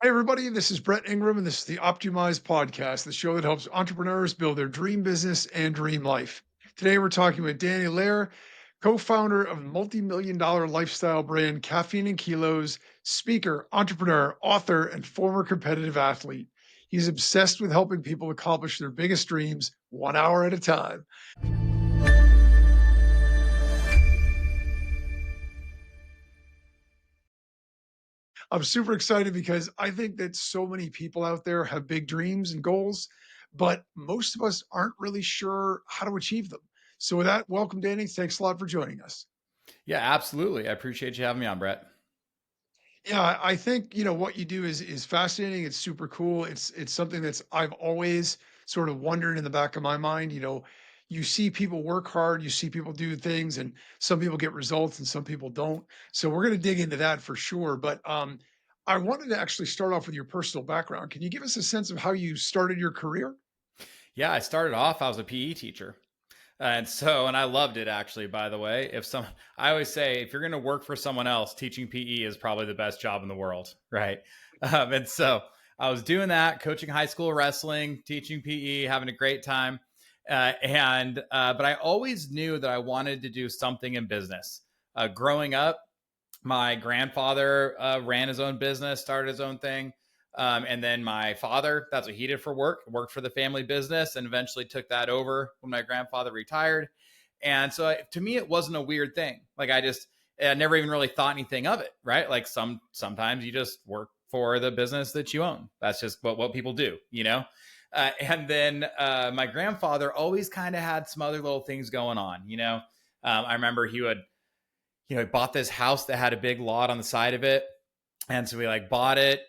Hey, everybody, this is Brett Ingram, and this is the optYOUmize podcast, the show that helps entrepreneurs build their dream business and dream life. Today, we're talking with Danny Lehr, co founder of multi-million dollar lifestyle brand Caffeine and Kilos, speaker, entrepreneur, author, and former competitive athlete. He's obsessed with helping people accomplish their biggest dreams 1 hour at a time. I'm super excited because I think that so many people out there have big dreams and goals, but most of us aren't really sure how to achieve them. So, with that, welcome, Danny. Thanks a lot for joining us. Yeah, absolutely. I appreciate you having me on, Brett. Yeah, I think what you do is fascinating. It's super cool. It's something that's I've always sort of wondered in the back of my mind. You see people work hard, you see people do things, and some people get results and some people don't. So we're going to dig into that for sure. But I wanted to actually start off with your personal background. Can you give us a sense of how you started your career? Yeah, I started off, I was a PE teacher. And I loved it actually, by the way. I always say, if you're going to work for someone else, teaching PE is probably the best job in the world. Right. And so I was doing that, coaching high school wrestling, teaching PE, having a great time. But I always knew that I wanted to do something in business. Growing up, my grandfather ran his own business, started his own thing. And then my father, that's what he did for work, worked for the family business and eventually took that over when my grandfather retired. And so to me, it wasn't a weird thing. I never even really thought anything of it, right? Like sometimes you just work for the business that you own. That's just what people do, you know? And then my grandfather always kind of had some other little things going on, you know? I remember he bought this house that had a big lot on the side of it. And so we bought it,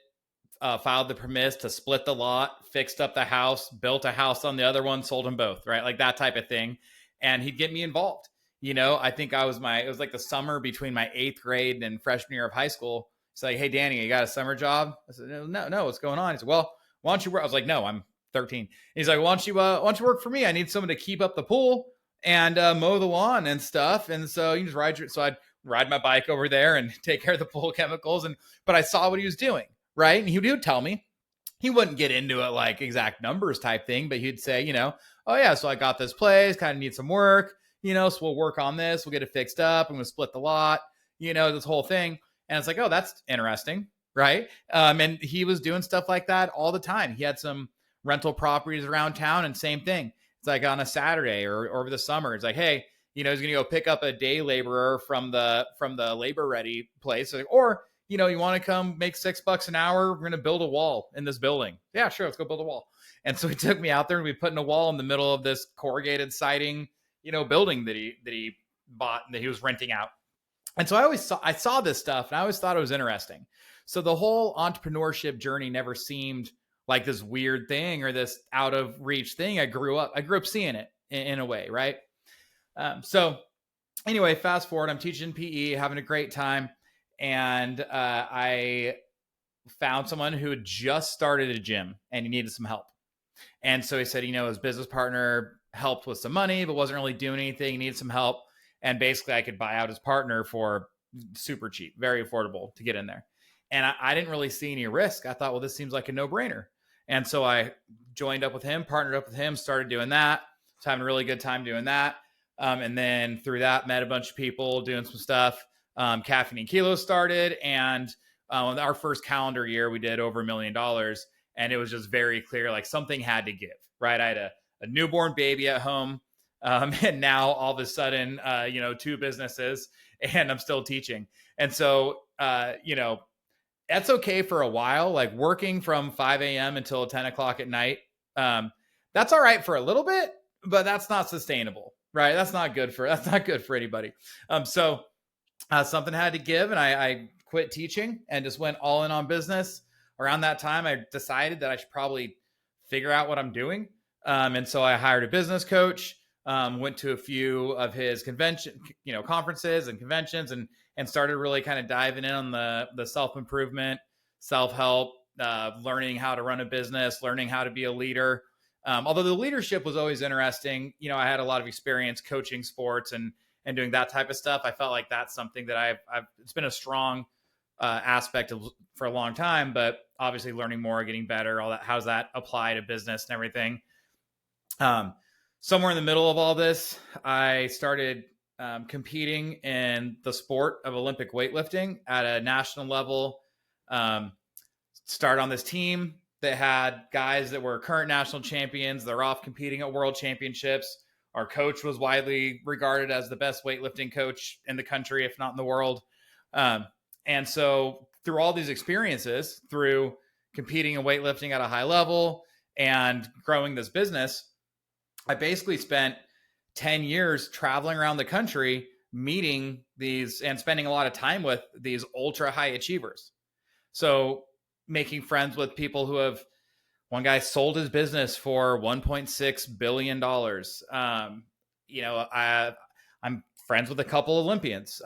filed the permits to split the lot, fixed up the house, built a house on the other one, sold them both, right? Like that type of thing. And he'd get me involved. I think it was like the summer between my 8th grade and freshman year of high school. It's like, hey, Danny, you got a summer job? I said, no, what's going on? He said, well, why don't you work? I was like, no, I'm 13. He's like, why don't you work for me? I need someone to keep up the pool and mow the lawn and stuff. And so you just so I'd ride my bike over there and take care of the pool chemicals. But I saw what he was doing, right? And he would tell me. He wouldn't get into it like exact numbers type thing, but he'd say, oh yeah, so I got this place, kind of need some work, so we'll work on this, we'll get it fixed up, I'm gonna split the lot, this whole thing. And it's like, oh, that's interesting, right? And he was doing stuff like that all the time. He had some rental properties around town, and same thing. It's like on a Saturday or over the summer, it's like, hey, he's gonna go pick up a day laborer from the labor ready place, or you want to come make $6 an hour? We're going to build a wall in this building. Yeah, sure. Let's go build a wall. And so he took me out there and we put in a wall in the middle of this corrugated siding, building that he bought and that he was renting out. And so I saw this stuff and I always thought it was interesting. So the whole entrepreneurship journey never seemed like this weird thing or this out of reach thing. I grew up seeing it in a way. Right. So anyway, fast forward, I'm teaching PE, having a great time. And I found someone who had just started a gym and he needed some help. And so he said, his business partner helped with some money, but wasn't really doing anything. He needed some help. And basically I could buy out his partner for super cheap, very affordable to get in there. And I didn't really see any risk. I thought, well, this seems like a no-brainer. And so I joined up with him, partnered up with him, started doing that. Was having a really good time doing that. And then through that, met a bunch of people doing some stuff. Caffeine and Kilos started, and our first calendar year, we did over $1 million. And it was just very clear, like something had to give, right? I had a newborn baby at home. And now all of a sudden, 2 businesses and I'm still teaching. And so, that's okay for a while, like working from 5 a.m. until 10 o'clock at night. That's all right for a little bit, but that's not sustainable, right? That's not good for anybody. So something had to give, and I quit teaching and just went all in on business. Around that time, I decided that I should probably figure out what I'm doing. And so I hired a business coach, went to a few of his conferences and conventions, and started really kind of diving in on the self-improvement, self-help, learning how to run a business, learning how to be a leader. Although the leadership was always interesting, I had a lot of experience coaching sports and doing that type of stuff. I felt like that's something that it's been a strong aspect of for a long time, but obviously learning more, getting better, all that. How does that apply to business and everything? Um, Somewhere in the middle of all this, I started competing in the sport of Olympic weightlifting at a national level. Um, Start on this team that had guys that were current national champions. They're off competing at world championships. Our coach was widely regarded as the best weightlifting coach in the country, if not in the world. Um, and so, through all these experiences, through competing in weightlifting at a high level and growing this business, I basically spent 10 years traveling around the country, meeting these and spending a lot of time with these ultra high achievers. So, making friends with people who have, one guy sold his business for $1.6 billion. I'm friends with a couple Olympians.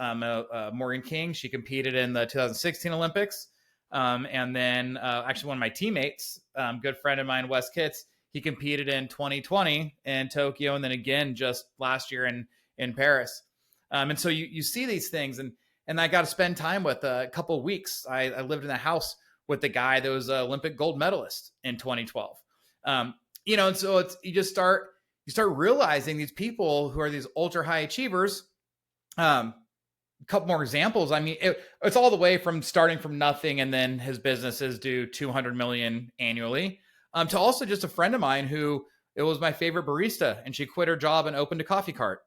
Morgan King, she competed in the 2016 Olympics. And then actually one of my teammates, good friend of mine, Wes Kitts, he competed in 2020 in Tokyo, and then again just last year in Paris. And so you see these things, and I got to spend time with a couple of weeks. I lived in a house with the guy that was an Olympic gold medalist in 2012. And so you start realizing these people who are these ultra high achievers. A couple more examples. I mean, it's all the way from starting from nothing, and then his businesses do 200 million annually, to also just a friend of mine who, it was my favorite barista, and she quit her job and opened a coffee cart.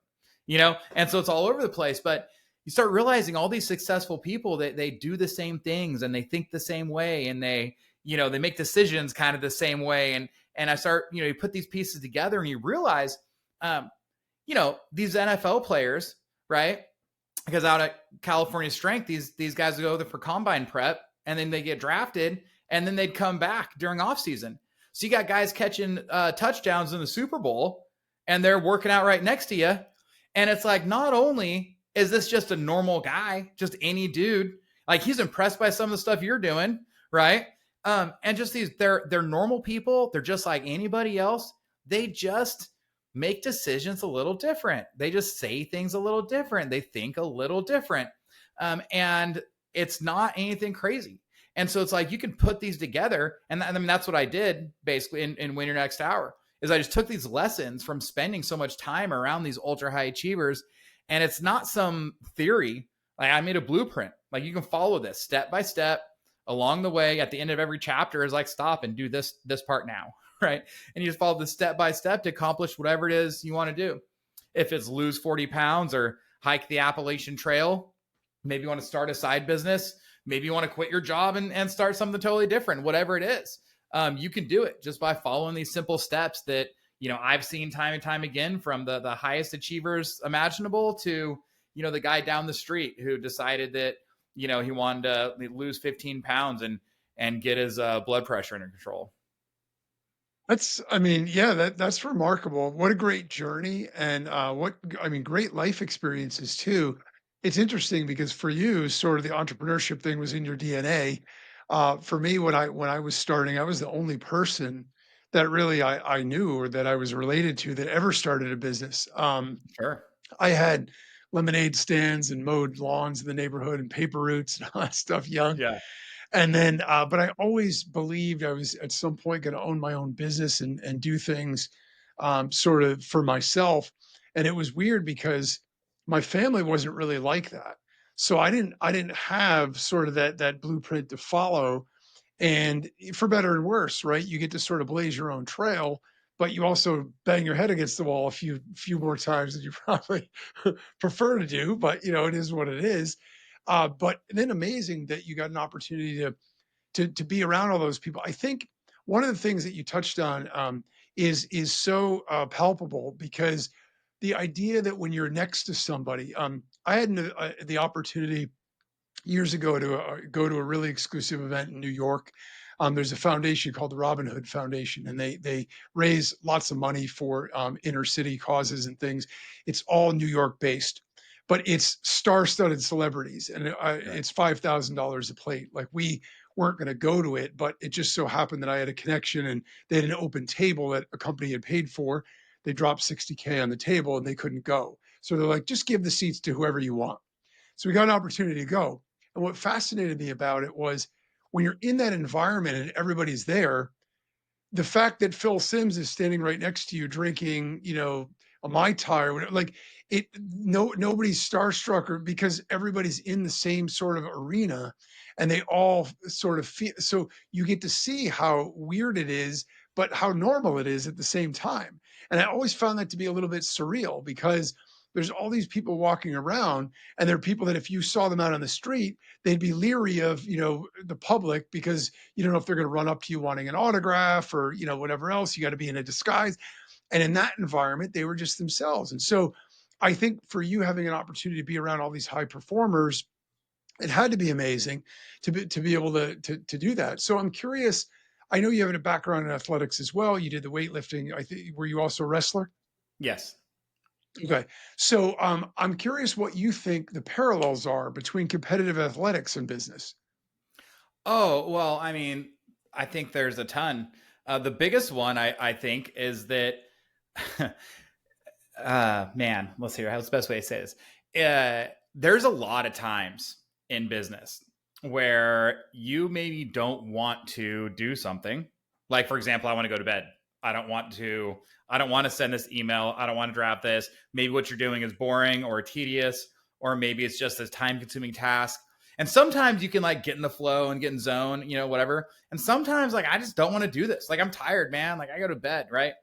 And so it's all over the place. But you start realizing all these successful people that they do the same things, and they think the same way, and they make decisions kind of the same way. And I start, you put these pieces together, and you realize, these NFL players, right? Because out at California Strength, these guys go there for combine prep, and then they get drafted, and then they'd come back during off season. So you got guys catching touchdowns in the Super Bowl, and they're working out right next to you. And it's like, not only is this just a normal guy, just any dude, like he's impressed by some of the stuff you're doing, right? And just they're normal people. They're just like anybody else. They just make decisions a little different. They just say things a little different. They think a little different. And it's not anything crazy. And so it's like, you can put these together. And I mean, that's what I did basically in Win Your Next Hour, is I just took these lessons from spending so much time around these ultra high achievers. And it's not some theory. Like, I made a blueprint. Like, you can follow this step by step along the way. At the end of every chapter is like, stop and do this part now. Right. And you just follow the step by step to accomplish whatever it is you want to do. If it's lose 40 pounds or hike the Appalachian Trail, maybe you want to start a side business. Maybe you want to quit your job and start something totally different, whatever it is. You can do it just by following these simple steps that, I've seen time and time again, from the highest achievers imaginable to, the guy down the street who decided that, he wanted to lose 15 pounds and get his blood pressure under control. I mean, yeah, that's remarkable. What a great journey, and great life experiences too. It's interesting because for you, sort of the entrepreneurship thing was in your DNA. For me, when I was starting, I was the only person that really I knew, or that I was related to, that ever started a business. Sure. I had lemonade stands and mowed lawns in the neighborhood and paper routes and all that stuff young. Yeah. And then, but I always believed I was at some point going to own my own business and do things sort of for myself. And it was weird because my family wasn't really like that. So I didn't have sort of that blueprint to follow. And for better and worse, right? You get to sort of blaze your own trail, but you also bang your head against the wall a few more times than you probably prefer to do. But it is what it is. But then amazing that you got an opportunity to be around all those people. I think one of the things that you touched on is so palpable, because the idea that when you're next to somebody, I had the opportunity years ago to go to a really exclusive event in New York. There's a foundation called the Robin Hood Foundation, and they raise lots of money for inner city causes and things. It's all New York based, but it's star-studded celebrities, and Right. it's $5,000 a plate. Like, we weren't going to go to it, but it just so happened that I had a connection, and they had an open table that a company had paid for. They dropped 60K on the table, and they couldn't go, so they're like, just give the seats to whoever you want. So we got an opportunity to go. And what fascinated me about it was when you're in that environment and everybody's there, the fact that Phil Simms is standing right next to you drinking, a Mai Tai or whatever, like it, no, nobody's starstruck or because everybody's in the same sort of arena and they all sort of feel, so you get to see how weird it is, but how normal it is at the same time. And I always found that to be a little bit surreal because there's all these people walking around and there are people that if you saw them out on the street, they'd be leery of, the public because you don't know if they're going to run up to you wanting an autograph or whatever else. You got to be in a disguise, and in that environment they were just themselves. And so I think for you having an opportunity to be around all these high performers, it had to be amazing to be able to do that. So I'm curious, I know you have a background in athletics as well. You did the weightlifting. I think, were you also a wrestler? Yes. Okay. So I'm curious what you think the parallels are between competitive athletics and business. Oh, well, I mean, I think there's a ton. The biggest one I think is that, man, let's see, how's the best way to say this? There's a lot of times in business where you maybe don't want to do something. Like, for example, I want to go to bed. I don't want to, I don't want to send this email. I don't want to draft this. Maybe what you're doing is boring or tedious, or maybe it's just a time consuming task. And sometimes you can like get in the flow and get in zone, whatever. And sometimes like, I just don't want to do this. Like, I'm tired, man. Like, I go to bed, right?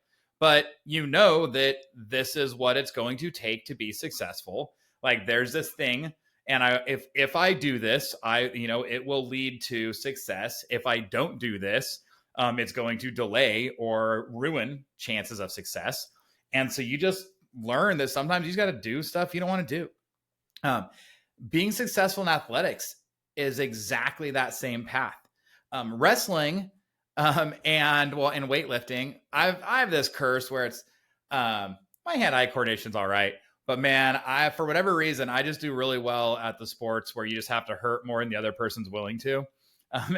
But you know that this is what it's going to take to be successful. Like, there's this thing, and if I do this, it will lead to success. If I don't do this, it's going to delay or ruin chances of success. And so you just learn that sometimes you just got to do stuff you don't want to do. Being successful in athletics is exactly that same path. Wrestling, and well, in weightlifting, I have this curse where it's my hand-eye coordination's all right, but man, for whatever reason, I just do really well at the sports where you just have to hurt more than the other person's willing to.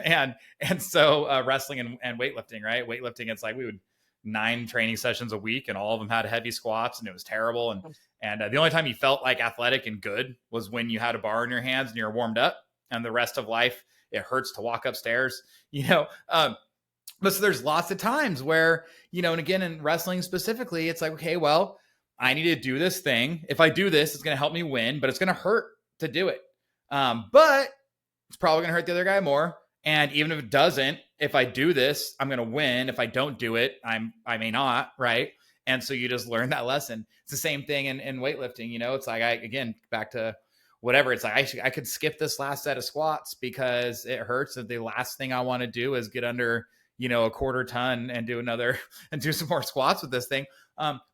And so wrestling and weightlifting, right? Weightlifting, it's like we would 9 training sessions a week, and all of them had heavy squats, and it was terrible. And the only time you felt like athletic and good was when you had a bar in your hands and you're warmed up. And the rest of life, it hurts to walk upstairs, But so there's lots of times where, and again, in wrestling specifically, it's like, okay, well, I need to do this thing. If I do this, it's going to help me win, but it's going to hurt to do it. But it's probably going to hurt the other guy more. And even if it doesn't, if I do this, I'm going to win. If I don't do it, I may not, right? And so you just learn that lesson. It's the same thing in weightlifting. It's like, again, back to whatever. It's like, I could skip this last set of squats because it hurts. And the last thing I want to do is get under, a quarter ton and do some more squats with this thing.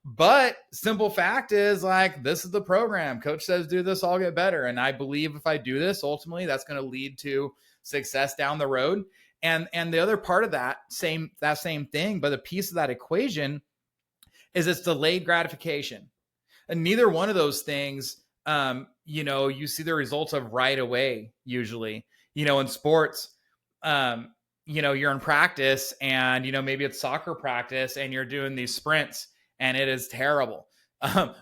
But simple fact is like, this is the program. Coach says, do this, I'll get better. And I believe if I do this, ultimately that's going to lead to success down the road. And the other part of that same thing, but the piece of that equation is it's delayed gratification. And neither one of those things, you see the results of right away, usually. In sports, you're in practice and, maybe it's soccer practice and you're doing these sprints and it is terrible.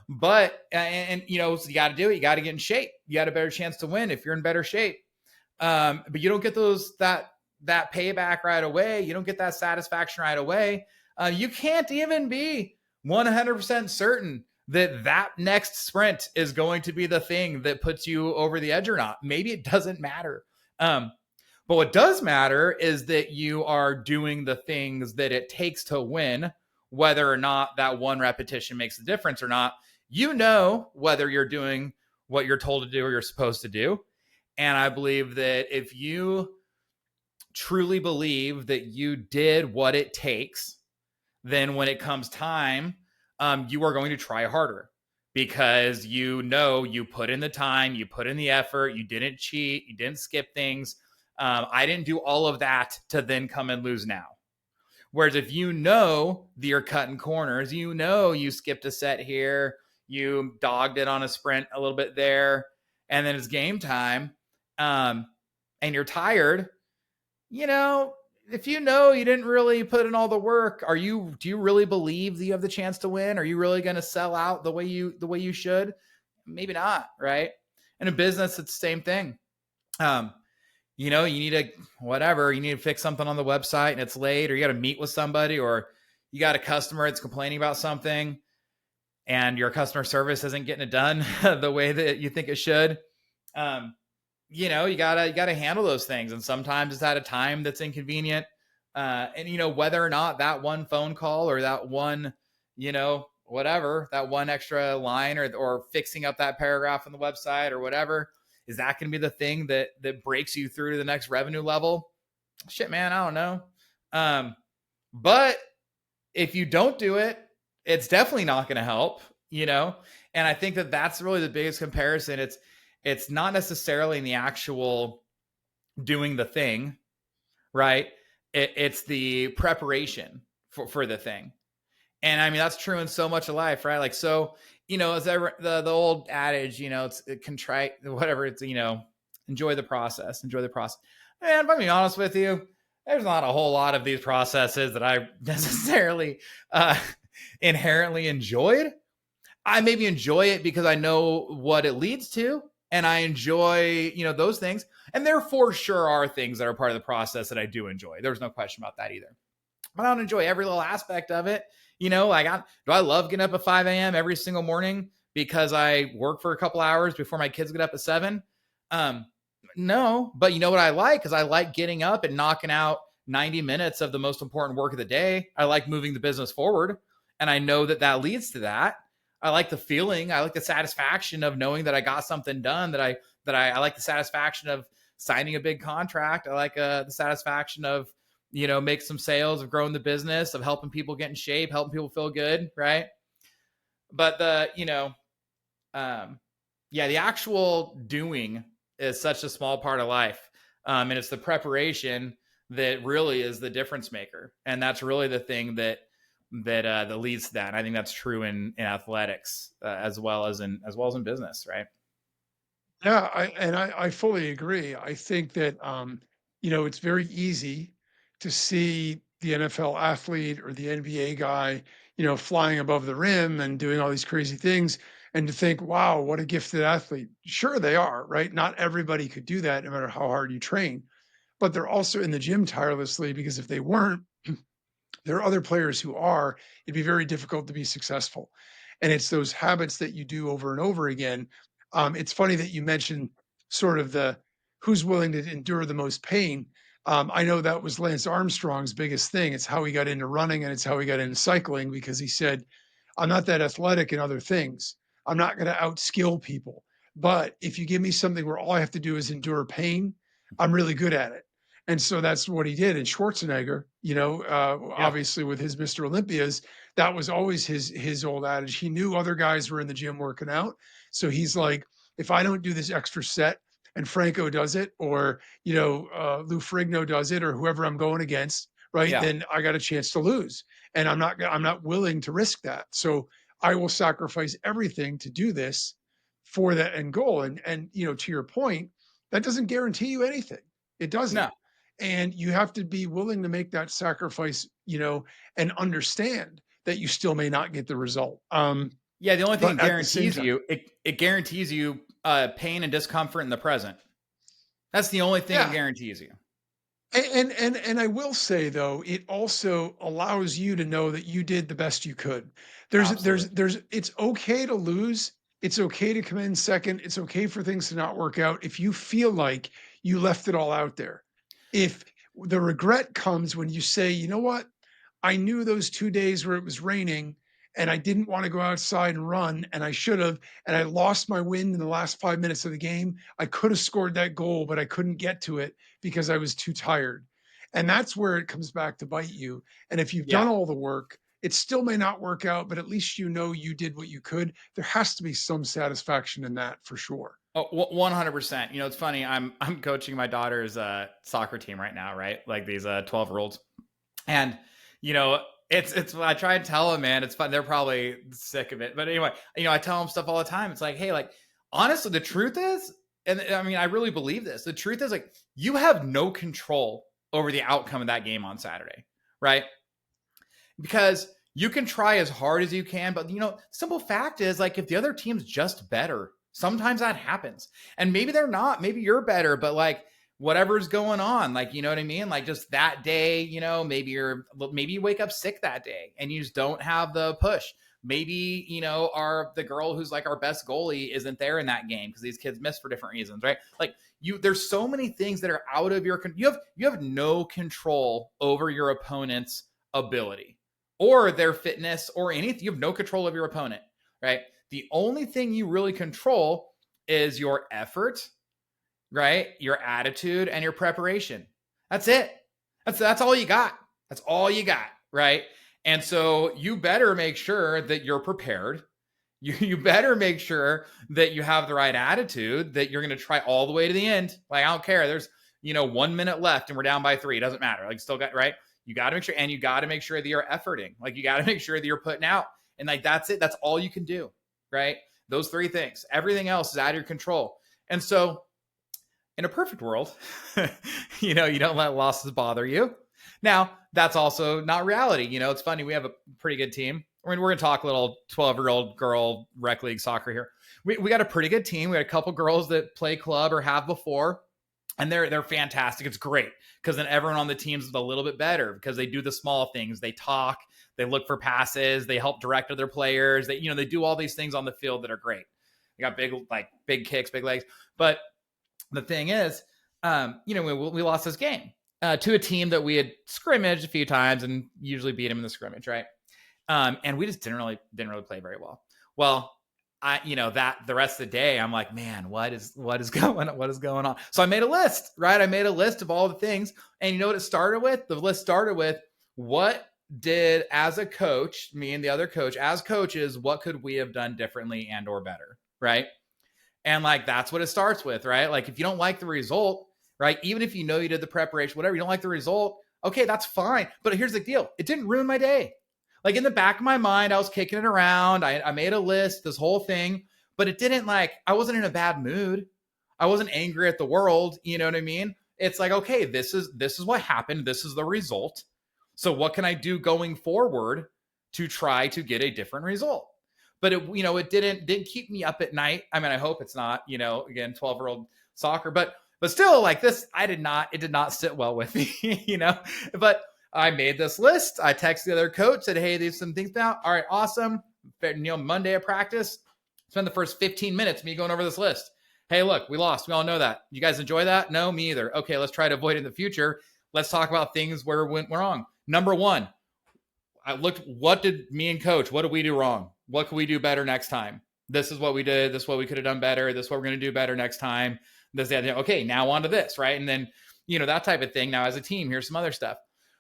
But so you got to do it. You got to get in shape. You got a better chance to win if you're in better shape. But you don't get that payback right away. You don't get that satisfaction right away. You can't even be 100% certain that next sprint is going to be the thing that puts you over the edge or not. Maybe it doesn't matter. But what does matter is that you are doing the things that it takes to win, whether or not that one repetition makes a difference or not. Whether you're doing what you're told to do or you're supposed to do. And I believe that if you truly believe that you did what it takes, then when it comes time, you are going to try harder because you put in the time, you put in the effort, you didn't cheat, you didn't skip things. I didn't do all of that to then come and lose now. Whereas if that you're cutting corners, you skipped a set here, you dogged it on a sprint a little bit there, and then it's game time, and you're tired, if you didn't really put in all the work, do you really believe that you have the chance to win? Are you really going to sell out the way you should? Maybe not, right? And in business, it's the same thing. Um, you need to, whatever, you need to fix something on the website and it's late, or you got to meet with somebody, or you got a customer that's complaining about something and your customer service isn't getting it done the way that you think it should. Um, you gotta handle those things. And sometimes it's at a time that's inconvenient. And whether or not that one phone call or that one, whatever, that one extra line or fixing up that paragraph on the website or whatever, is that going to be the thing that breaks you through to the next revenue level? Shit, man, I don't know. But if you don't do it, it's definitely not going to help. And I think that that's really the biggest comparison. It's not necessarily in the actual doing the thing, right? It's the preparation for the thing. And I mean, that's true in so much of life, right? Like, so, as the old adage, it's contrite, whatever, it's, enjoy the process. And if I'm being honest with you, there's not a whole lot of these processes that I necessarily inherently enjoyed. I maybe enjoy it because I know what it leads to, and I enjoy, those things. And there for sure are things that are part of the process that I do enjoy. There's no question about that either. But I don't enjoy every little aspect of it. Do I love getting up at 5 a.m. every single morning because I work for a couple hours before my kids get up at 7? No, but you know what I like is I like getting up and knocking out 90 minutes of the most important work of the day. I like moving the business forward, and I know that leads to that. I like the feeling. I like the satisfaction of knowing that I got something done. I like the satisfaction of signing a big contract. I like the satisfaction of make some sales, of growing the business, of helping people get in shape, helping people feel good, right? But the actual doing is such a small part of life, and it's the preparation that really is the difference maker, and that's really the thing that leads to that. And I think that's true in athletics as well as in business, right? Yeah, I fully agree. I think that it's very easy to see the NFL athlete or the NBA guy, flying above the rim and doing all these crazy things, and to think, wow, what a gifted athlete. Sure, they are, right? Not everybody could do that, no matter how hard you train, but they're also in the gym tirelessly, because if they weren't, there are other players who are, it'd be very difficult to be successful. And it's those habits that you do over and over again. It's funny that you mentioned sort of the who's willing to endure the most pain. I know that was Lance Armstrong's biggest thing. It's how he got into running, and it's how he got into cycling, because he said, I'm not that athletic in other things. I'm not going to outskill people. But if you give me something where all I have to do is endure pain, I'm really good at it. And so that's what he did. And Schwarzenegger, Yeah. obviously with his Mr. Olympias, that was always his old adage. He knew other guys were in the gym working out. So he's like, if I don't do this extra set and Franco does it, or, Lou Frigno does it, or whoever I'm going against, right, Yeah. then I got a chance to lose. And I'm not willing to risk that. So I will sacrifice everything to do this for that end goal. And, to your point, that doesn't guarantee you anything. It doesn't. No. And you have to be willing to make that sacrifice, and understand that you still may not get the result. Yeah. The only thing But it at the same guarantees time, you, it guarantees you pain and discomfort in the present. That's the only thing it yeah. guarantees you. And I will say, though, it also allows you to know that you did the best you could. Absolutely. It's okay to lose. It's okay to come in second. It's okay for things to not work out if you feel like you left it all out there. If the regret comes when you say, you know what, I knew those 2 days where it was raining and I didn't want to go outside and run, and I should have, and I lost my wind in the last 5 minutes of the game. I could have scored that goal, but I couldn't get to it because I was too tired. And that's where it comes back to bite you. And if you've Yeah. done all the work, it still may not work out, but at least you know you did what you could. There has to be some satisfaction in that, for sure. Oh, 100%. It's funny. I'm coaching my daughter's soccer team right now, right? Like these 12-year-olds. And it's I try and tell them, man, it's fun. They're probably sick of it. But anyway, I tell them stuff all the time. It's like, hey, like, honestly, the truth is, and I mean, I really believe this. The truth is, like, you have no control over the outcome of that game on Saturday, right? Because you can try as hard as you can, but simple fact is, like, if the other team's just better, Sometimes that happens. And maybe they're not. Maybe you're better, but like whatever's going on, like, you know what I mean? Like just that day, maybe you wake up sick that day and you just don't have the push. Maybe, the girl who's like our best goalie isn't there in that game because these kids miss for different reasons, right? Like there's so many things that are out of your, you have no control over your opponent's ability or their fitness or anything. You have no control of your opponent, right? The only thing you really control is your effort, right? Your attitude and your preparation. That's it. That's all you got. That's all you got, right? And so you better make sure that you're prepared. You better make sure that you have the right attitude, that you're going to try all the way to the end. Like, I don't care. There's, 1 minute left and we're down by 3. It doesn't matter. Like, still got, right? You got to make sure, and you got to make sure that you're efforting. Like, you got to make sure that you're putting out. And like, that's it. That's all you can do, right? Those 3 things. Everything else is out of your control. And so in a perfect world, you don't let losses bother you. Now, that's also not reality. It's funny. We have a pretty good team. We're going to talk a little 12-year-old girl rec league soccer here. We got a pretty good team. We had a couple girls that play club or have before, and they're fantastic. It's great because then everyone on the team's a little bit better because they do the small things. They talk, they look for passes, they help direct other players. They do all these things on the field that are great. They got big kicks, big legs. But the thing is, we lost this game to a team that we had scrimmaged a few times and usually beat them in the scrimmage, right? And we just didn't really play very well. Well, that the rest of the day, I'm like, man, what is going on? So I made a list, right? I made a list of all the things, and you know what it started with? The list started with what did, as a coach, me and the other coach, as coaches, what could we have done differently and or better, right? And like, that's what it starts with, right? Like, if you don't like the result, right? Even if you know you did the preparation, whatever, you don't like the result, okay, that's fine. But here's the deal. It didn't ruin my day. Like, in the back of my mind, I was kicking it around. I made a list, this whole thing, but it didn't, like, I wasn't in a bad mood. I wasn't angry at the world. You know what I mean? It's like, okay, this is what happened. This is the result. So what can I do going forward to try to get a different result? But it didn't keep me up at night. I mean, I hope it's not, again, 12-year-old soccer, but still, like, this, it did not sit well with me, but I made this list. I texted the other coach, said, hey, these some things now. All right, awesome. Monday at practice, spend the first 15 minutes me going over this list. Hey, look, we lost. We all know that. You guys enjoy that? No, me either. Okay, let's try to avoid it in the future. Let's talk about things where it went wrong. Number 1, I looked, what did me and coach, what did we do wrong? What can we do better next time? This is what we did. This is what we could have done better. This is what we're going to do better next time. Okay, now on to this, right? And then, that type of thing. Now as a team, here's some other stuff.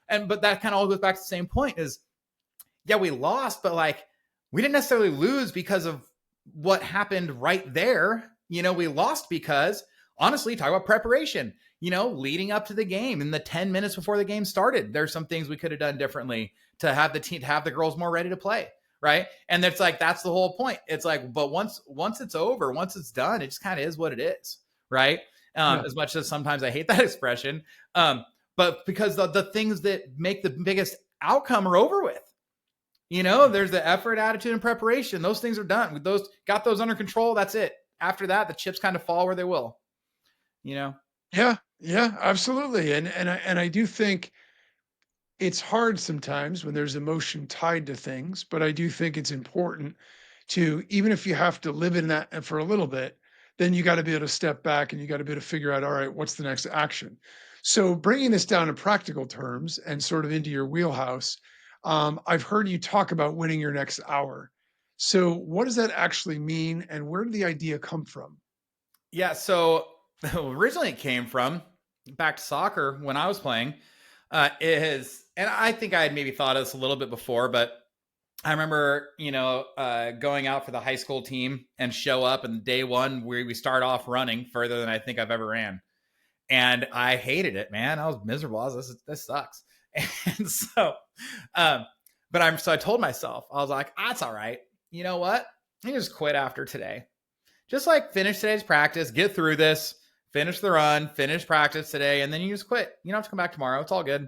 But that kind of all goes back to the same point is, yeah, we lost, but like, we didn't necessarily lose because of what happened right there. We lost because, honestly, talk about preparation, leading up to the game in the 10 minutes before the game started, there's some things we could have done differently to have the team, to have the girls more ready to play. Right. And it's like, that's the whole point. It's like, but once it's over, once it's done, it just kind of is what it is. Right. Yeah. As much as sometimes I hate that expression. But because the things that make the biggest outcome are over with, there's the effort, attitude, and preparation. Those things are done. With those, got those under control. That's it. After that, the chips kind of fall where they will, Yeah, yeah, absolutely. And I do think it's hard sometimes when there's emotion tied to things, but I do think it's important to, even if you have to live in that for a little bit, then you got to be able to step back and you got to be able to figure out, all right, what's the next action? So bringing this down to practical terms and sort of into your wheelhouse, I've heard you talk about winning your next hour. So what does that actually mean, and where did the idea come from? Yeah. So originally it came from, back to soccer when I was playing, and I think I had maybe thought of this a little bit before, but I remember, going out for the high school team and show up, and day one we start off running further than I think I've ever ran. And I hated it, man. I was miserable. This sucks. And so, so I told myself, I was like, that's all right. You know what? I just quit after today. Just like finish today's practice, get through this, finish the run, finish practice today, and then you just quit. You don't have to come back tomorrow. It's all good.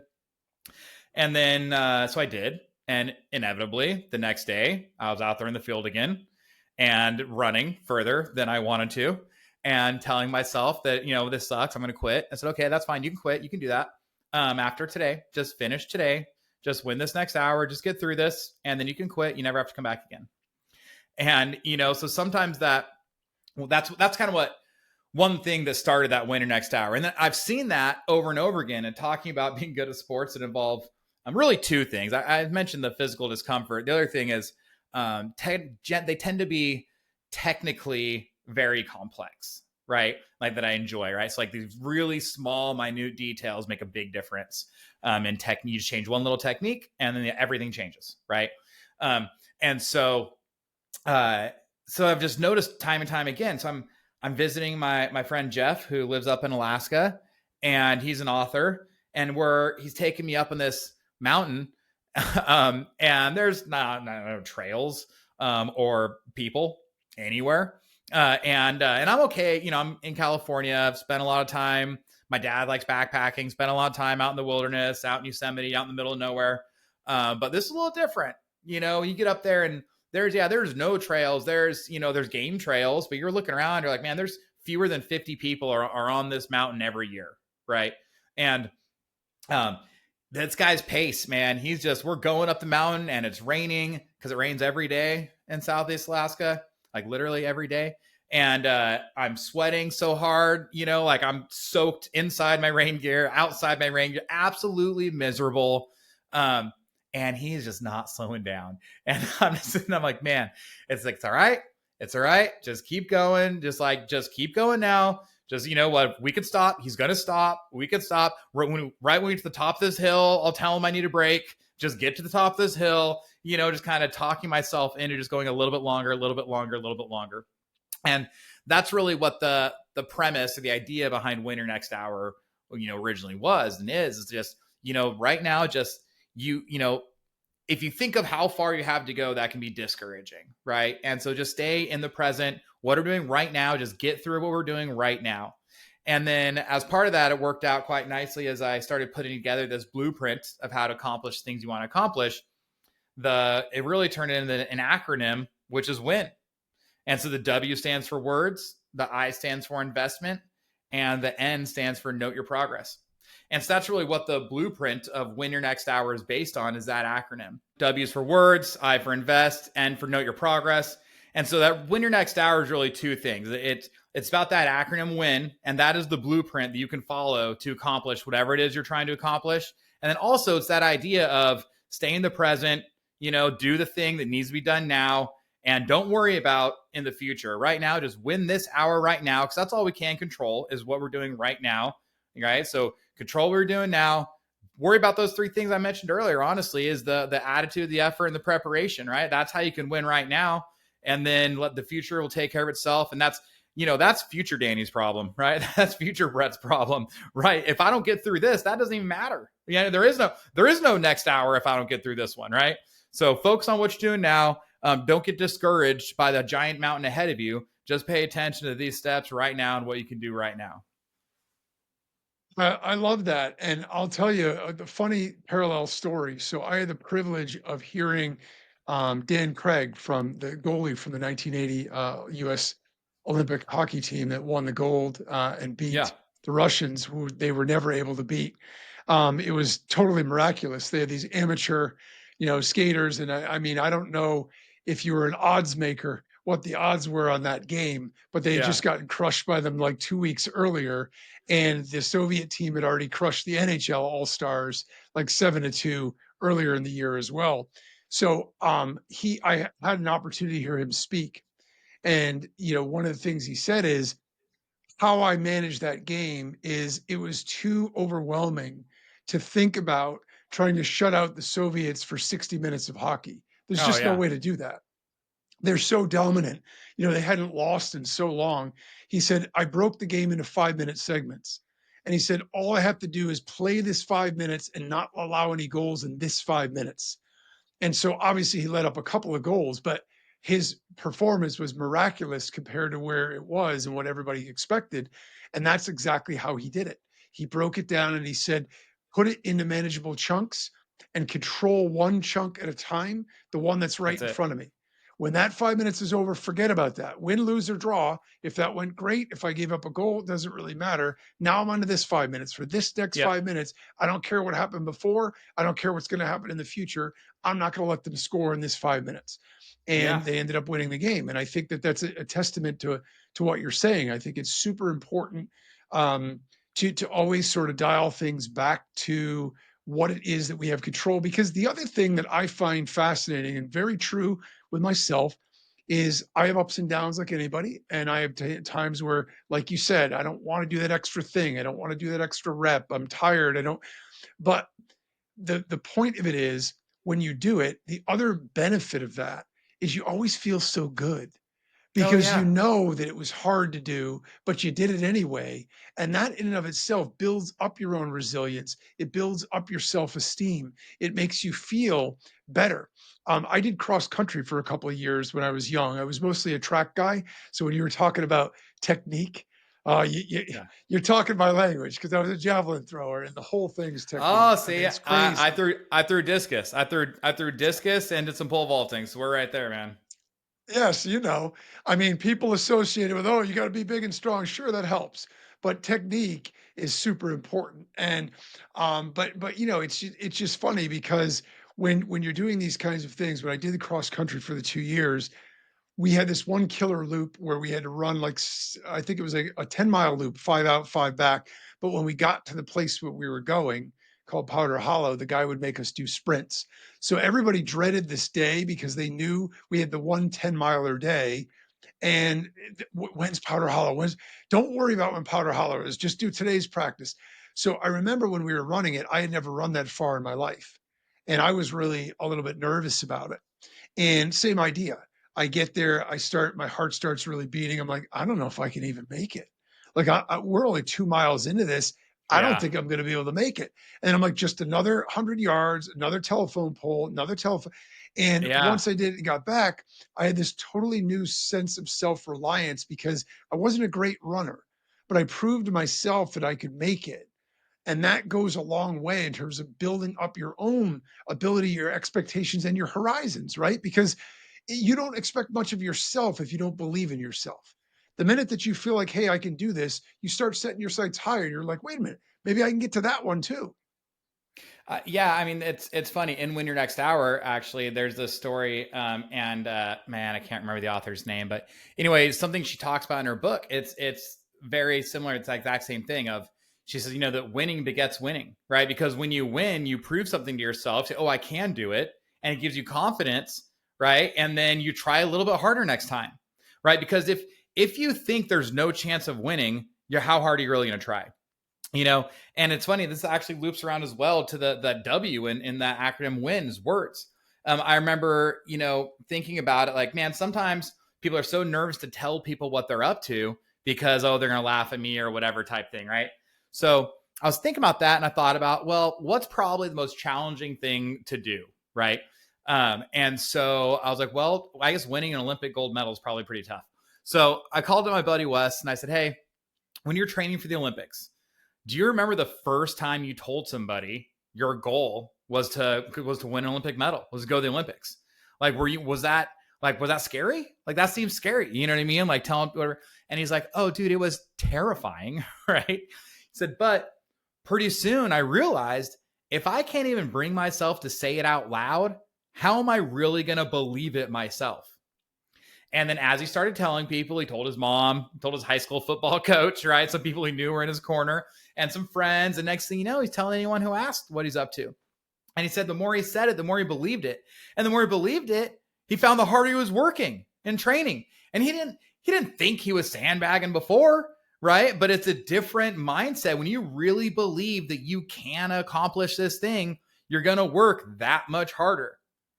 And then, so I did. And inevitably, the next day, I was out there in the field again. and running further than I wanted to, and telling myself that, this sucks, I'm going to quit. I said, okay, that's fine. You can quit. You can do that. After today, just finish today. Just win this next hour. Just get through this. And then you can quit. You never have to come back again. And, so sometimes that's kind of what one thing that started that winner next hour. And then I've seen that over and over again. And talking about being good at sports that involve really two things. I mentioned the physical discomfort. The other thing is they tend to be technically very complex, right? Like that I enjoy, right? So like these really small, minute details make a big difference in technique. You just change one little technique and then everything changes, right? And so I've just noticed time and time again. So I'm visiting my friend Jeff, who lives up in Alaska, and he's an author, and he's taking me up on this mountain, and there's no trails or people anywhere, and I'm okay. I'm in California. I've spent a lot of time. My dad likes backpacking. Spent a lot of time out in the wilderness, out in Yosemite, out in the middle of nowhere. But this is a little different. You get up there and there's no trails. There's game trails, but you're looking around, you're like, man, there's fewer than 50 people are on this mountain every year. Right. And, this guy's pace, man, we're going up the mountain and it's raining because it rains every day in Southeast Alaska, like literally every day. And, I'm sweating so hard, like I'm soaked inside my rain gear, outside my rain gear, absolutely miserable. And he's just not slowing down. And I'm like, man, it's like, it's all right. It's all right. Just keep going. Just keep going now. Just, what, we could stop. He's going to stop. We could stop. Right when we get to the top of this hill, I'll tell him I need a break. Just get to the top of this hill, just kind of talking myself into just going a little bit longer, a little bit longer, a little bit longer. And that's really what the premise or the idea behind Win Your Next Hour, originally was and is just, right now, just if you think of how far you have to go, that can be discouraging, right? And so just stay in the present. What we're doing right now, just get through what we're doing right now. And then as part of that, it worked out quite nicely as I started putting together this blueprint of how to accomplish things you want to accomplish. It really turned into an acronym, which is WIN. And so the W stands for words, the I stands for investment, and the N stands for note your progress. And so that's really what the blueprint of Win Your Next Hour is based on, is that acronym. W is for words, I for invest, N for note your progress. And so that Win Your Next Hour is really two things. It's about that acronym WIN, and that is the blueprint that you can follow to accomplish whatever it is you're trying to accomplish. And then also it's that idea of stay in the present, do the thing that needs to be done now, and don't worry about in the future. Right now, just win this hour right now, because that's all we can control is what we're doing right now, right? So control what we're doing now. Worry about those three things I mentioned earlier, honestly, is the attitude, the effort, and the preparation, right? That's how you can win right now. And then let the future will take care of itself. And that's future Danny's problem, right? That's future Brett's problem, right? If I don't get through this, that doesn't even matter. There is no next hour if I don't get through this one, right? So focus on what you're doing now. Don't get discouraged by the giant mountain ahead of you. Just pay attention to these steps right now and what you can do right now. I love that, and I'll tell you the funny parallel story. So I had the privilege of hearing Dan Craig, from the goalie from the 1980 U.S. Olympic hockey team that won the gold and Yeah. beat the Russians, who they were never able to beat. It was totally miraculous. They had these amateur, skaters, and I mean, I don't know if you were an odds maker what the odds were on that game, but they had Yeah. just gotten crushed by them like 2 weeks earlier, and the Soviet team had already crushed the NHL All Stars like 7-2 earlier in the year as well. So I had an opportunity to hear him speak, and one of the things he said is, how I managed that game is it was too overwhelming to think about trying to shut out the Soviets for 60 minutes of hockey. There's Oh just no yeah. way to do that. They're so dominant. They hadn't lost in so long. He said, I broke the game into 5-minute segments. And he said, all I have to do is play this 5 minutes and not allow any goals in this 5 minutes. And so obviously he let up a couple of goals, but his performance was miraculous compared to where it was and what everybody expected. And that's exactly how he did it. He broke it down and he said, put it into manageable chunks and control one chunk at a time, the one that's right That's in it. front of me. When that 5 minutes is over, forget about that. Win, lose, or draw. If that went great, if I gave up a goal, it doesn't really matter. Now I'm on to this 5 minutes. For this next Yep. 5 minutes, I don't care what happened before. I don't care what's going to happen in the future. I'm not going to let them score in this 5 minutes. Yeah. And they ended up winning the game. And I think that that's a testament to what you're saying. I think it's super important um, to always sort of dial things back to what it is that we have control. Because the other thing that I find fascinating and very true with myself is I have ups and downs like anybody. And I have times where, like you said, I don't want to do that extra thing. I don't want to do that extra rep. I'm tired. I don't, but the point of it is when you do it, the other benefit of that is you always feel so good Oh because you yeah. know that it was hard to do, but you did it anyway. And that in and of itself builds up your own resilience. It builds up your self-esteem. It makes you feel better. I did cross country for a couple of years when I was young. I was mostly a track guy. So when you were talking about technique, Yeah. you're talking my language because I was a javelin thrower and the whole thing's technique. Oh, I mean, see, it's I crazy. threw discus. I threw discus and did some pole vaulting. So we're right there, man. Yes, I mean, people associated with, oh, you got to be big and strong. Sure, that helps, but technique is super important. And, but it's just funny because when you're doing these kinds of things, when I did the cross country for the 2 years, we had this one killer loop where we had to run like I think it was a 10-mile loop, 5 out, 5 back. But when we got to the place where we were going, called Powder Hollow, the guy would make us do sprints. So everybody dreaded this day because they knew we had the one 10-miler day. And when's Powder Hollow? Don't worry about when Powder Hollow is. Just do today's practice. So I remember when we were running it, I had never run that far in my life. And I was really a little bit nervous about it. And same idea. I get there, my heart starts really beating. I'm like, I don't know if I can even make it. Like, we're only 2 miles into this. I don't Yeah. think I'm going to be able to make it. And I'm like, just another 100 yards, another telephone pole, another telephone. And Yeah. once I did it and got back, I had this totally new sense of self reliance because I wasn't a great runner, but I proved to myself that I could make it. And that goes a long way in terms of building up your own ability, your expectations, and your horizons, right? Because you don't expect much of yourself if you don't believe in yourself. The minute that you feel like, hey, I can do this, you start setting your sights higher. You're like, wait a minute, maybe I can get to that one too. Yeah, I mean it's funny. In Win Your Next Hour, actually, there's this story, and man, I can't remember the author's name, but anyway, it's something she talks about in her book. It's very similar. It's the exact same thing. Of she says, that winning begets winning, right? Because when you win, you prove something to yourself. Say, oh, I can do it, and it gives you confidence, right? And then you try a little bit harder next time, right? Because if you think there's no chance of winning, how hard are you really going to try? And it's funny, this actually loops around as well to the W in that acronym wins words. I remember thinking about it like, man, sometimes people are so nervous to tell people what they're up to because, oh, they're gonna laugh at me or whatever type thing, right? So I was thinking about that and I thought about, well, what's probably the most challenging thing to do, right? And so I was like, well, I guess winning an Olympic gold medal is probably pretty tough. So I called to my buddy Wes and I said, hey, when you're training for the Olympics, do you remember the first time you told somebody your goal was to win an Olympic medal, was to go to the Olympics? Like, was that scary? Like, that seems scary. You know what I mean? Like, tell him whatever. And he's like, oh, dude, it was terrifying. Right. He said, but pretty soon I realized if I can't even bring myself to say it out loud, how am I really going to believe it myself? And then as he started telling people, he told his mom, told his high school football coach, right? Some people he knew were in his corner and some friends. And next thing you know, he's telling anyone who asked what he's up to. And he said the more he said it, the more he believed it. And the more he believed it, he found the harder he was working and training. And he didn't think he was sandbagging before, right? But it's a different mindset. When you really believe that you can accomplish this thing, you're going to work that much harder,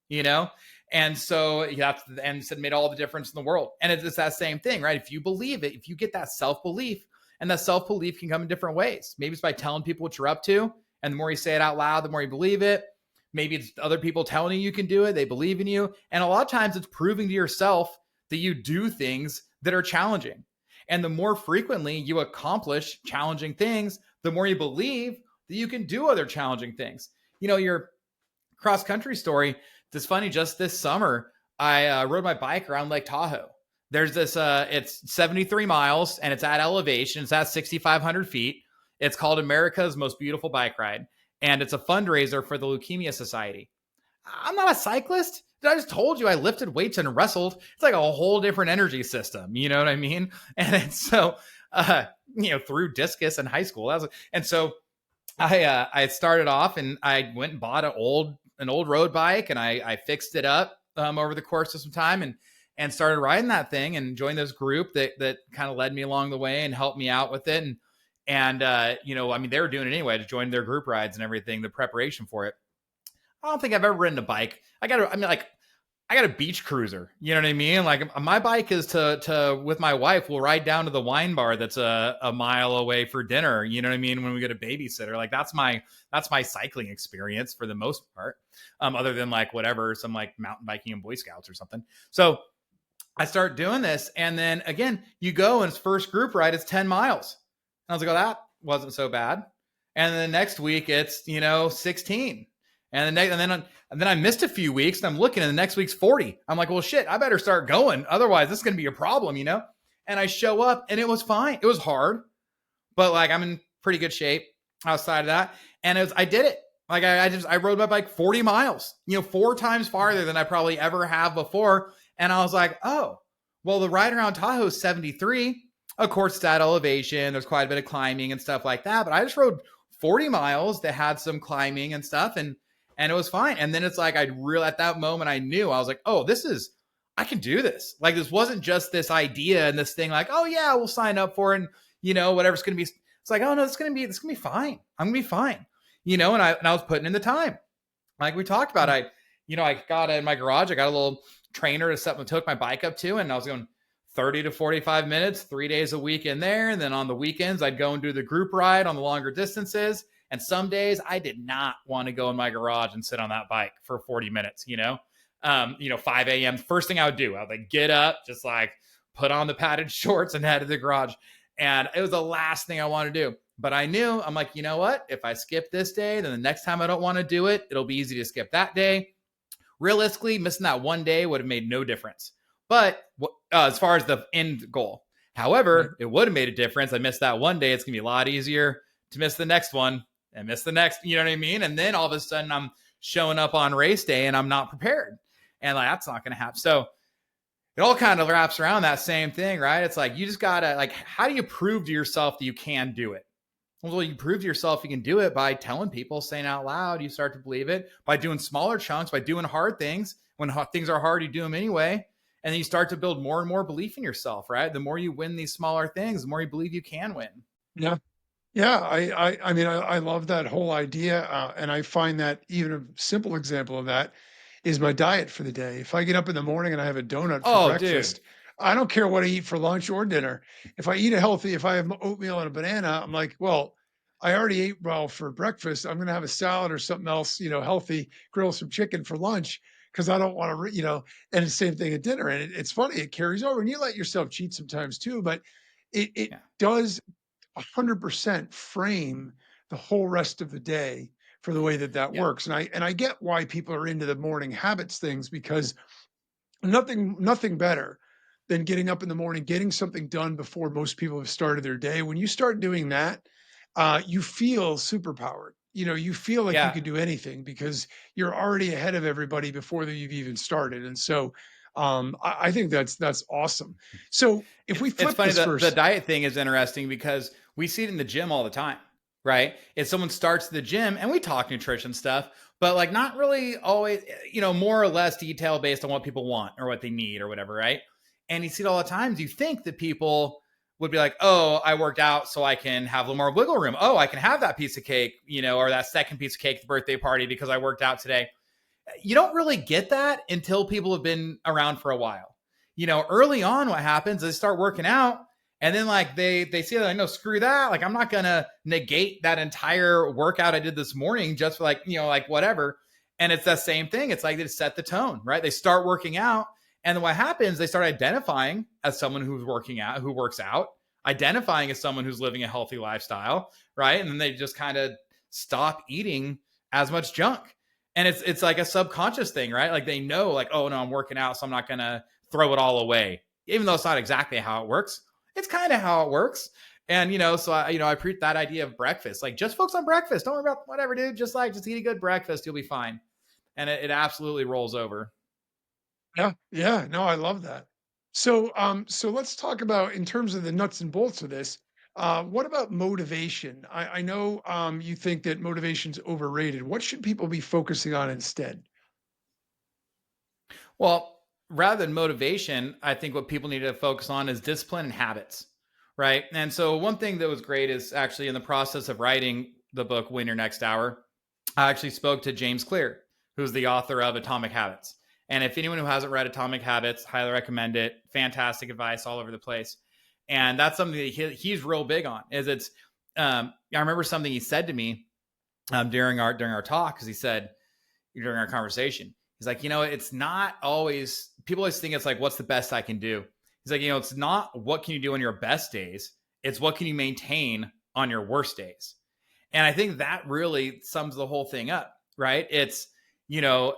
you know? And so and said made all the difference in the world. And it's that same thing, right? If you believe it, if you get that self-belief, and that self-belief can come in different ways. Maybe it's by telling people what you're up to. And the more you say it out loud, the more you believe it. Maybe it's other people telling you can do it. They believe in you. And a lot of times it's proving to yourself that you do things that are challenging. And the more frequently you accomplish challenging things, the more you believe that you can do other challenging things. Your cross-country story, it's funny, just this summer, I rode my bike around Lake Tahoe. There's this, it's 73 miles and it's at elevation. It's at 6,500 feet. It's called America's Most Beautiful Bike Ride. And it's a fundraiser for the Leukemia Society. I'm not a cyclist. I just told you I lifted weights and wrestled. It's like a whole different energy system. You know what I mean? And it's so, through discus in high school. And so I started off and I went and bought an old road bike and I fixed it up over the course of some time and started riding that thing and joined this group that kind of led me along the way and helped me out with it. And they were doing it anyway to join their group rides and everything, the preparation for it. I don't think I've ever ridden a bike. I got a beach cruiser. You know what I mean? Like my bike is to with my wife, we'll ride down to the wine bar that's a mile away for dinner. You know what I mean? When we get a babysitter, like that's my cycling experience for the most part. Other than like whatever, some like mountain biking and Boy Scouts or something. So I start doing this, and then again, you go and it's first group ride, it's 10 miles. And I was like, oh, that wasn't so bad. And then the next week it's 16. And then I missed a few weeks and I'm looking and the next week's 40. I'm like, well, shit, I better start going. Otherwise, this is going to be a problem, And I show up and it was fine. It was hard, but like I'm in pretty good shape outside of that. And I did it. Like I rode my bike 40 miles, 4 times farther than I probably ever have before. And I was like, oh, well, the ride around Tahoe is 73. Of course, it's at elevation. There's quite a bit of climbing and stuff like that. But I just rode 40 miles that had some climbing and stuff. And it was fine. And then it's like, at that moment, I knew, I was like, oh, I can do this. Like, this wasn't just this idea and this thing like, oh yeah, we'll sign up for it. And whatever's going to be, it's like, oh no, it's going to be fine. I'm going to be fine. And I was putting in the time. Like we talked about, I got in my garage, I got a little trainer to set, took my bike up to, and I was going 30 to 45 minutes, 3 days a week in there. And then on the weekends, I'd go and do the group ride on the longer distances. And some days I did not want to go in my garage and sit on that bike for 40 minutes, 5 a.m. First thing I would do, I would like get up, just like put on the padded shorts and head to the garage. And it was the last thing I wanted to do. But I knew, I'm like, you know what? If I skip this day, then the next time I don't want to do it, it'll be easy to skip that day. Realistically, missing that one day would have made no difference. But as far as the end goal, however, it would have made a difference. I missed that one day. It's going to be a lot easier to miss the next one and miss the next, you know what I mean? And then all of a sudden I'm showing up on race day and I'm not prepared. And like, that's not going to happen. So it all kind of wraps around that same thing, right? It's like, you just got to how do you prove to yourself that you can do it? Well, you prove to yourself you can do it by telling people, saying out loud, you start to believe it, by doing smaller chunks, by doing hard things. When things are hard, you do them anyway. And then you start to build more and more belief in yourself, right? The more you win these smaller things, the more you believe you can win. Yeah. Yeah, I love that whole idea, and I find that even a simple example of that is my diet for the day. If I get up in the morning and I have a donut for Oh, dude. breakfast, I don't care what I eat for lunch or dinner. If I eat a healthy, if I have oatmeal and a banana, I'm like, well, I already ate well for breakfast. I'm going to have a salad or something else, healthy, grill some chicken for lunch because I don't want to, and the same thing at dinner. And it's funny, it carries over, and you let yourself cheat sometimes too, but it Yeah. does 100% frame the whole rest of the day for the way that Yeah. works. And I get why people are into the morning habits things, because nothing better than getting up in the morning, getting something done before most people have started their day. When you start doing that, you feel superpowered. You feel like you Yeah. could do anything because you're already ahead of everybody before you've even started. And so I think that's awesome. So if we It's flip funny this that the first, diet thing is interesting because we see it in the gym all the time, right? If someone starts the gym and we talk nutrition stuff, but like not really always, more or less detail based on what people want or what they need or whatever, right? And you see it all the times. You think that people would be like, oh, I worked out so I can have a little more wiggle room. Oh, I can have that piece of cake, or that second piece of cake at the birthday party because I worked out today. You don't really get that until people have been around for a while. Early on, what happens is they start working out and then like they see that, no, screw that. Like, I'm not going to negate that entire workout I did this morning just for like whatever. And it's that same thing. It's like they set the tone, right? They start working out. And then what happens, they start identifying as someone who's working out, who works out, identifying as someone who's living a healthy lifestyle, right? And then they just kind of stop eating as much junk. And it's like a subconscious thing, right? Like they know, like, oh no, I'm working out, so I'm not gonna throw it all away, even though it's not exactly how it works. It's kind of how it works. And so I preach that idea of breakfast. Like, just focus on breakfast. Don't worry about whatever, dude. Just eat a good breakfast. You'll be fine. And it absolutely rolls over. Yeah, yeah, no, I love that. So let's talk about in terms of the nuts and bolts of this. What about motivation? I know you think that motivation's overrated. What should people be focusing on instead? Well, rather than motivation, I think what people need to focus on is discipline and habits, right? And so one thing that was great is actually in the process of writing the book Win Your Next Hour, I actually spoke to James Clear, who's the author of Atomic Habits. And if anyone who hasn't read Atomic Habits, highly recommend it. Fantastic advice all over the place. And that's something that he's real big on. Is it's I remember something he said to me during our talk, because he said during our conversation, he's like, it's not always, people always think it's like, what's the best I can do? He's like, it's not what can you do on your best days, it's what can you maintain on your worst days. And I think that really sums the whole thing up, right? It's, you know,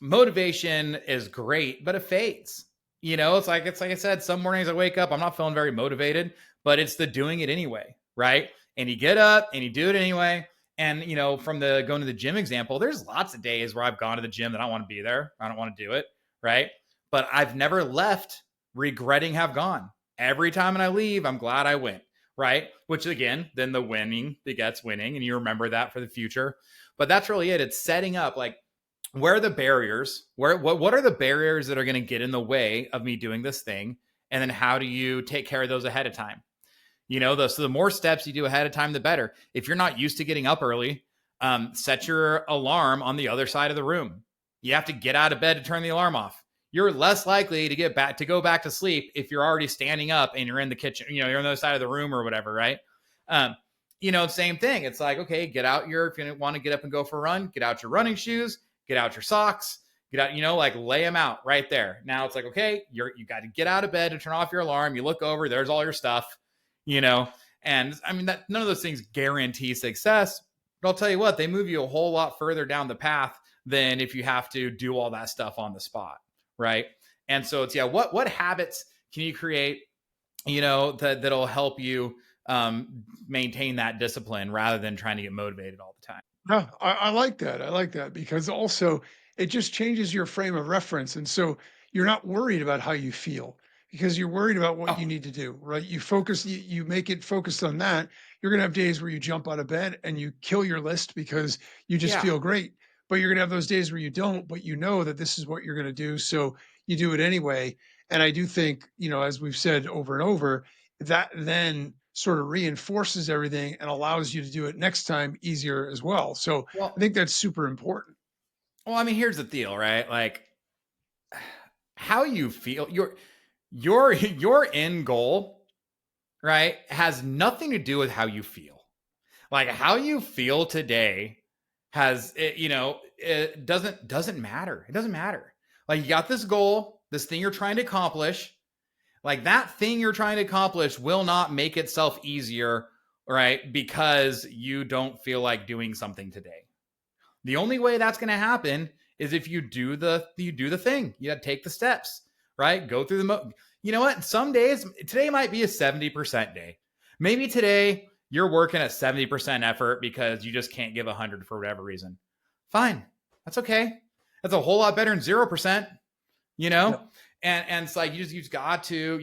motivation is great, but it fades. It's like I said, some mornings I wake up, I'm not feeling very motivated, but it's the doing it anyway, right? And you get up and you do it anyway. And from the going to the gym example, there's lots of days where I've gone to the gym that I don't want to be there. I don't want to do it, right? But I've never left regretting have gone. Every time I leave, I'm glad I went, right? Which again, then the winning begets winning, and you remember that for the future. But that's really it. It's setting up like, where are the barriers? What are the barriers that are going to get in the way of me doing this thing? And then how do you take care of those ahead of time? So the more steps you do ahead of time, the better. If you're not used to getting up early, set your alarm on the other side of the room. You have to get out of bed to turn the alarm off. You're less likely to go back to sleep if you're already standing up and you're in the kitchen. You're on the other side of the room or whatever, right? Same thing. It's like, okay, if you want to get up and go for a run, get out your running shoes, get out your socks, get out, like lay them out right there. Now it's like, okay, you got to get out of bed to turn off your alarm. You look over, there's all your stuff, you know, and I mean, that none of those things guarantee success, but I'll tell you what, they move you a whole lot further down the path than if you have to do all that stuff on the spot. Right. And so it's, what habits can you create, that'll help you maintain that discipline rather than trying to get motivated all the time. Yeah, I like that. I like that because also it just changes your frame of reference. And so you're not worried about how you feel because you're worried about what you Oh, need to do, right? You make it focused on that. You're going to have days where you jump out of bed and you kill your list because you just yeah. feel great. But you're going to have those days where you don't, but you know that this is what you're going to do. So you do it anyway. And I do think, as we've said over and over, that then sort of reinforces everything and allows you to do it next time easier as well. So I Well, think that's super important. I mean, here's the deal, right? Like how you feel, your end goal, right, has nothing to do with how you feel. Like how you feel today it doesn't matter. It doesn't matter. Like you got this goal, this thing you're trying to accomplish. Like that thing you're trying to accomplish will not make itself easier, right? Because you don't feel like doing something today. The only way that's going to happen is if you do the thing. You got to take the steps, right? Go through you know what? Some days, today might be a 70% day. Maybe today you're working at 70% effort because you just can't give 100 for whatever reason. Fine. That's okay. That's a whole lot better than 0%, you know? Yep. And it's like you've got to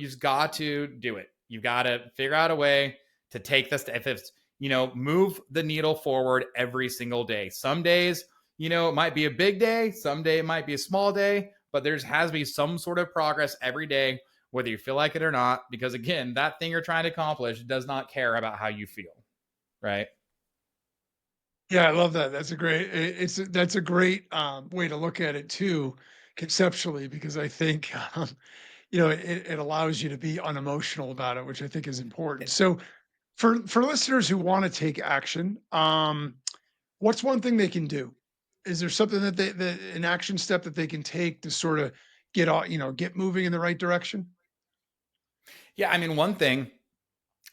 do it. You've got to figure out a way to take this, if it's, move the needle forward every single day. Some days, it might be a big day, some day it might be a small day, but has to be some sort of progress every day, whether you feel like it or not, because again, that thing you're trying to accomplish does not care about how you feel, right? Yeah, I love that. That's a great way to look at it too, conceptually, because I think it allows you to be unemotional about it, which I think is important. So for listeners who want to take action, what's one thing they can do? Is there something an action step that they can take to sort of get moving in the right direction? Yeah, I mean, one thing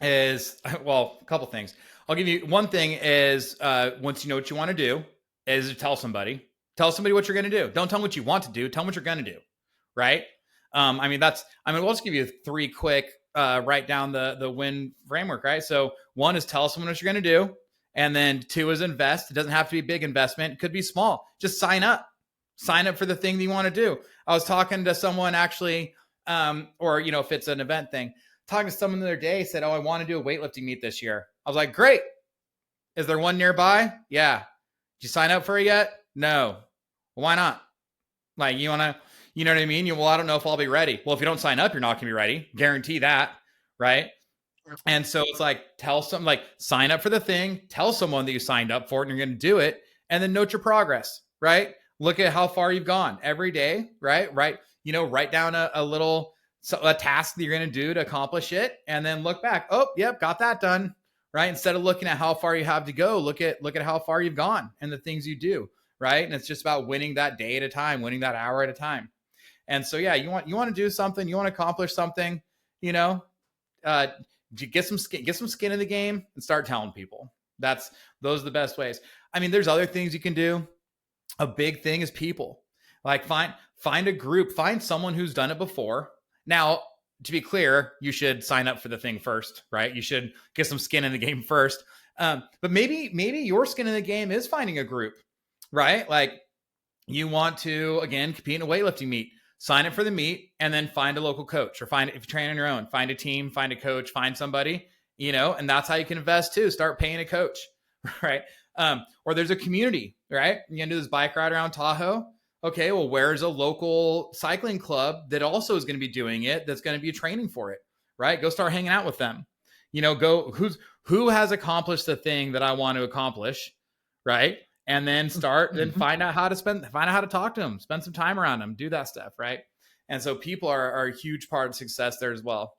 is, well, a couple things. I'll give you one thing is once you know what you want to do, is to tell somebody. Tell somebody what you're going to do. Don't tell them what you want to do. Tell them what you're going to do. Right. We'll just give you three quick, write down the win framework. Right. So one is tell someone what you're going to do. And then two is invest. It doesn't have to be big investment. It could be small. Just sign up. Sign up for the thing that you want to do. I was talking to someone actually, if it's an event thing, talking to someone the other day, said, oh, I want to do a weightlifting meet this year. I was like, great. Is there one nearby? Yeah. Did you sign up for it yet? No. Well, why not? Like, you want to, you know what I mean? Well, I don't know if I'll be ready. Well, if you don't sign up, you're not going to be ready. Guarantee that. Right. And so it's like, sign up for the thing, tell someone that you signed up for it and you're going to do it. And then note your progress. Right. Look at how far you've gone every day. Right. Write down a task that you're going to do to accomplish it. And then look back. Oh, yep. Got that done. Right. Instead of looking at how far you have to go, look at how far you've gone and the things you do. Right. And it's just about winning that day at a time, winning that hour at a time. And so, yeah, you want to do something, you want to accomplish something, get some skin in the game and start telling people. Those are the best ways. I mean, there's other things you can do. A big thing is people. Like find a group, find someone who's done it before. Now, to be clear, you should sign up for the thing first, right? You should get some skin in the game first. But maybe your skin in the game is finding a group, right? Like you want to, again, compete in a weightlifting meet, sign up for the meet and then find a local coach or if you train on your own, find a team, find a coach, find somebody, and that's how you can invest too. Start paying a coach, right? Or there's a community, right? You're going to do this bike ride around Tahoe. Okay, well, where's a local cycling club that also is going to be doing it, that's going to be training for it, right? Go start hanging out with them. Who has accomplished the thing that I want to accomplish, right? And then find out how to talk to them, spend some time around them, do that stuff, right? And so people are a huge part of success there as well.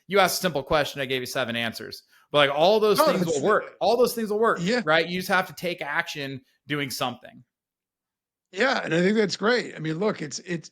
You asked a simple question, I gave you 7 answers. But like all those things will work. All those things will work, right? You just have to take action doing something. Yeah, and I think that's great. I mean, look, it's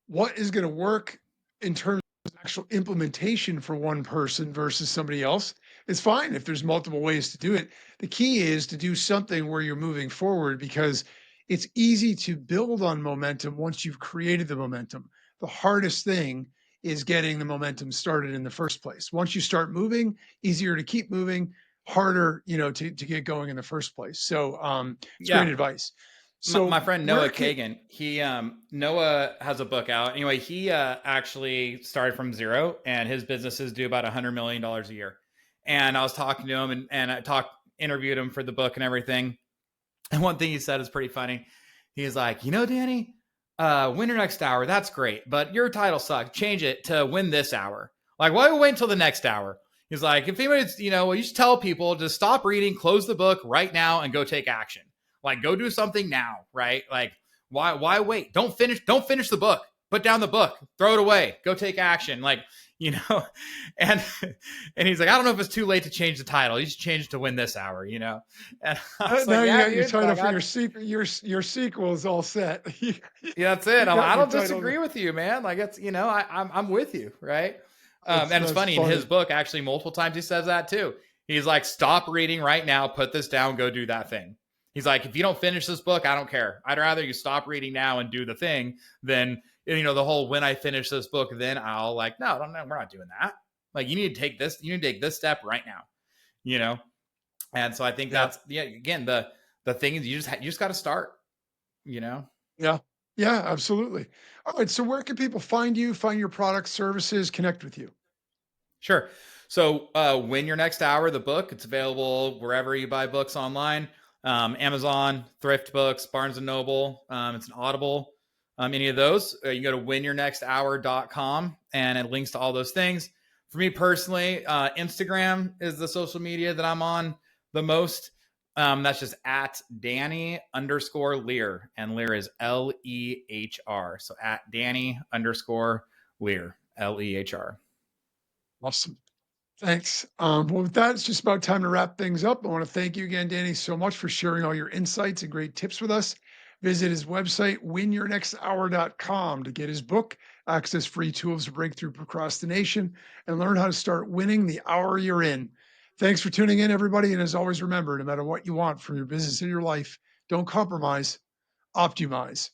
what is going to work in terms of actual implementation for one person versus somebody else. It's fine if there's multiple ways to do it. The key is to do something where you're moving forward because it's easy to build on momentum once you've created the momentum. The hardest thing is getting the momentum started in the first place. Once you start moving, easier to keep moving, harder, to get going in the first place. So it's great advice. So my friend Noah Kagan, Noah has a book out. Anyway, he actually started from zero and his businesses do about $100 million a year. And I was talking to him and I interviewed him for the book and everything. And one thing he said is pretty funny. He's like, Danny, win your next hour. That's great. But your title sucks. Change it to win this hour. Like, why wait until the next hour? He's like, if anybody's, you should tell people to stop reading, close the book right now and go take action. Like, go do something now, right? Like, why wait? Don't finish the book. Put down the book. Throw it away. Go take action. Like, and he's like, I don't know if it's too late to change the title. You should change it to win this hour, And I was now you got your title for your sequel is all set. Yeah, that's it. I don't disagree with you, man. Like it's, I'm with you, right? And it's funny in his book, actually, multiple times he says that too. He's like, stop reading right now, put this down, go do that thing. He's like, if you don't finish this book, I don't care. I'd rather you stop reading now and do the thing than, the whole when I finish this book, then I'll like, no, we're not doing that. Like, you need to take this step right now, And so I think that's, again, the thing is you just got to start, Yeah. Yeah, absolutely. All right. So where can people find you, find your products, services, connect with you? Sure. So Win Your Next Hour, the book, it's available wherever you buy books online. Amazon, Thrift Books, Barnes & Noble. It's an Audible, any of those. You can go to winyournexthour.com and it links to all those things. For me personally, Instagram is the social media that I'm on the most. That's just at Danny_Lehr, and Lehr is Lehr. So at Danny_Lehr, Lehr. Awesome. Thanks. Well, with that, it's just about time to wrap things up. I want to thank you again, Danny, so much for sharing all your insights and great tips with us. Visit his website, winyournexthour.com, to get his book, access free tools to break through procrastination, and learn how to start winning the hour you're in. Thanks for tuning in, everybody. And as always, remember, no matter what you want from your business and your life, Don't compromise, optimize.